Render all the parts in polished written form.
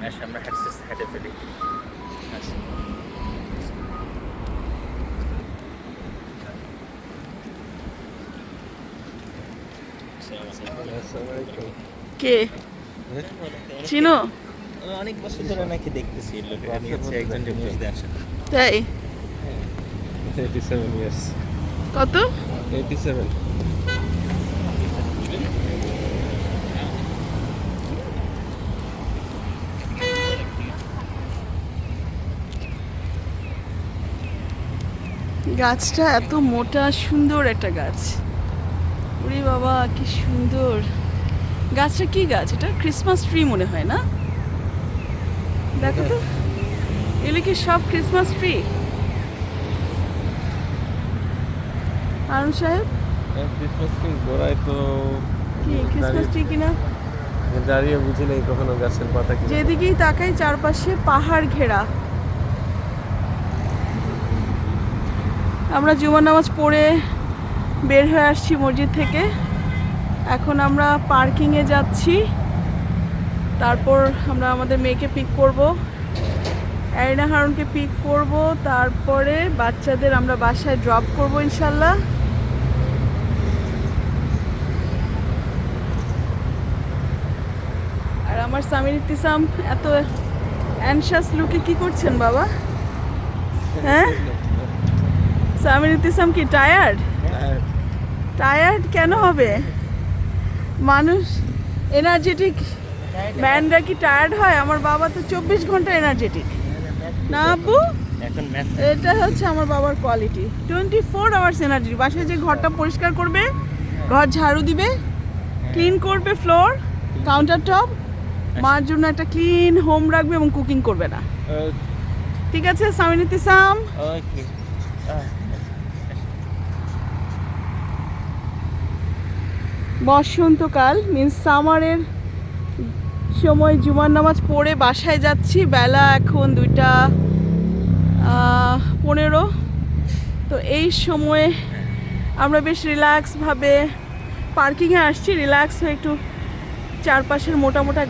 আসলে আমরা হেঁটে ফেলি। আচ্ছা কে চিনো? অনেক বছর ধরে নাকি দেখতেছি লোকেরা নিয়েছে একজন যে মুজদে আসে। তাই 87 years. কত? 87. গাছটা এত মোটা, সুন্দর একটা গাছ। ওরে বাবা কি সুন্দর গাছটা! কি গাছ এটা? ক্রিসমাস ট্রি মনে হয় না? দেখো তো, এগুলো কি সব ক্রিসমাস ট্রি? আরুন সাহেব, ক্রিসমাস ট্রি গোড়ায় তো কি ক্রিসমাস ট্রি কিনা? দাঁড়িয়ে বুঝি নাই কখনো গাছের পাতা কি। যেদিকেই তাকাই চারপাশে পাহাড় ঘেরা। আমরা জুমার নামাজ পড়ে বের হয়ে আসছি মসজিদ থেকে। এখন আমরা পার্কিংয়ে যাচ্ছি, তারপর আমরা আমাদের মেয়েকে পিক করব, অ্যারিনা হারুনকে পিক করব, তারপরে বাচ্চাদের আমরা বাসায় ড্রপ করব ইনশাল্লাহ। আর আমার সামির ইতিসাম এত অ্যানশাস লুকে কি করছেন বাবা? হ্যাঁ সামির ইতিসাম কি টায়ার্ড? টায়ার্ড কেন হবে? মানুষ এনার্জেটিক ম্যানরা কি টায়ার্ড হয়? আমার বাবা তো 24 ঘন্টা এনার্জেটিক না আব্বু? এখন ম্যাথ এটা হচ্ছে আমার বাবার কোয়ালিটি, 24 আওয়ার্স এনার্জি। বাসায় যে ঘরটা পরিষ্কার করবে, ঘর ঝাড়ু দিবে, ক্লিন করবে ফ্লোর, কাউন্টার টপ, মার জন্য একটা ক্লিন হোম রাখবে এবং কুকিং করবে না। ঠিক আছে সামির ইতিসাম? ওকে বসন্তকাল মিন্স সামারের সময় জুমার নামাজ পড়ে বাসায় যাচ্ছি। বেলা এখন 2:15। তো এই সময়ে আমরা বেশ রিল্যাক্সভাবে পার্কিংয়ে আসছি, রিল্যাক্স হয়ে একটু চারপাশের মোটা মোটা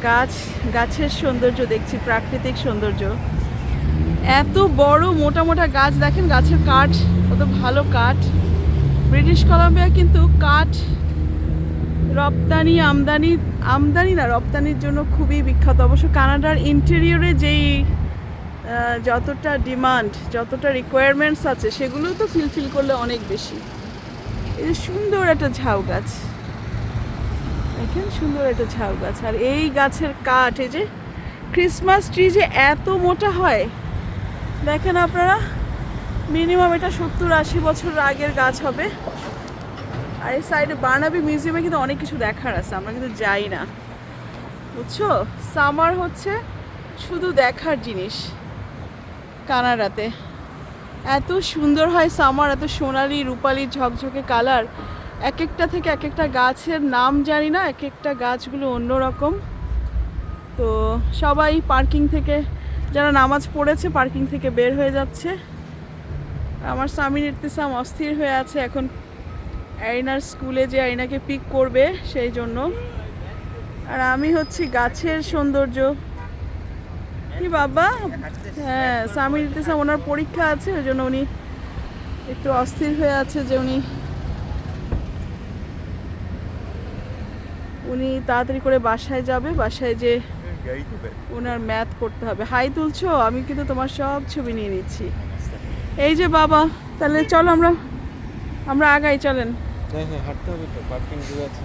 গাছের সৌন্দর্য দেখছি, প্রাকৃতিক সৌন্দর্য। এত বড় মোটা মোটা গাছ দেখেন, গাছের কাঠ কত ভালো কাঠ। ব্রিটিশ কলাম্বিয়া কিন্তু কাঠ রপ্তানি আমদানি না রপ্তানির জন্য খুবই বিখ্যাত। অবশ্য কানাডার ইন্টেরিয়রে যেই যতটা ডিমান্ড, যতটা রিকোয়ারমেন্টস আছে, সেগুলো তো ফিলফিল করলে অনেক বেশি। এই যে সুন্দর একটা ঝাউ গাছ, দেখেন সুন্দর একটা ঝাউ গাছ। আর এই গাছের কাঠ, এই যে ক্রিসমাস ট্রি যে এত মোটা হয় দেখেন আপনারা, মিনিমাম এটা 70-80 বছর আগের গাছ হবে। আর এই সাইডে বার্নাবি মিউজিয়ামে কিন্তু অনেক কিছু দেখার আছে, আমরা কিন্তু যাই না, বুঝছো? সামার হচ্ছে শুধু দেখার জিনিস। কানাডাতে এত সুন্দর হয় সামার, এত সোনালি রূপালি ঝকঝকে কালার। এক একটা থেকে এক একটা গাছের নাম জানি না, এক একটা গাছগুলো অন্যরকম। তো সবাই পার্কিং থেকে, যারা নামাজ পড়েছে পার্কিং থেকে বের হয়ে যাচ্ছে। আমার সামির ইতিসাম অস্থির হয়ে আছে এখন অ্যারিনার স্কুলে যে অ্যারিনাকে পিক করবে সেই জন্য। আর আমি হচ্ছে গাছের সৌন্দর্য। কি বাবা? হ্যাঁ সামির ইতিসাম ওনার পরীক্ষা আছে, ওই জন্য উনি একটু অস্থির হয়ে আছে যে উনি তাড়াতাড়ি করে বাসায় যাবে, বাসায় যে ওনার ম্যাথ করতে হবে। হাই তুলছো? আমি কিন্তু তোমার সব ছবি নিয়ে নিচ্ছি। এই যে বাবা, তাহলে চলো আমরা আগাই, চলেন। হ্যাঁ হাঁটতে হবে তো, পার্কিং দূরে আছে।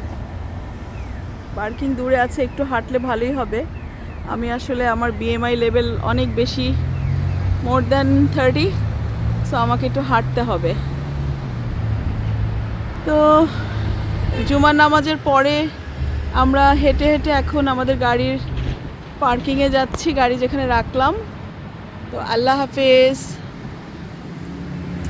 পার্কিং দূরে আছে, একটু হাঁটলে ভালোই হবে। আমি আসলে আমার বিএমআই লেভেল অনেক বেশি, মোর দ্যান 30, সো আমাকে একটু হাঁটতে হবে। তো জুমার নামাজের পরে আমরা হেঁটে হেঁটে এখন আমাদের গাড়ির পার্কিংয়ে যাচ্ছি, গাড়ি যেখানে রাখলাম। তো আল্লাহ হাফেজ।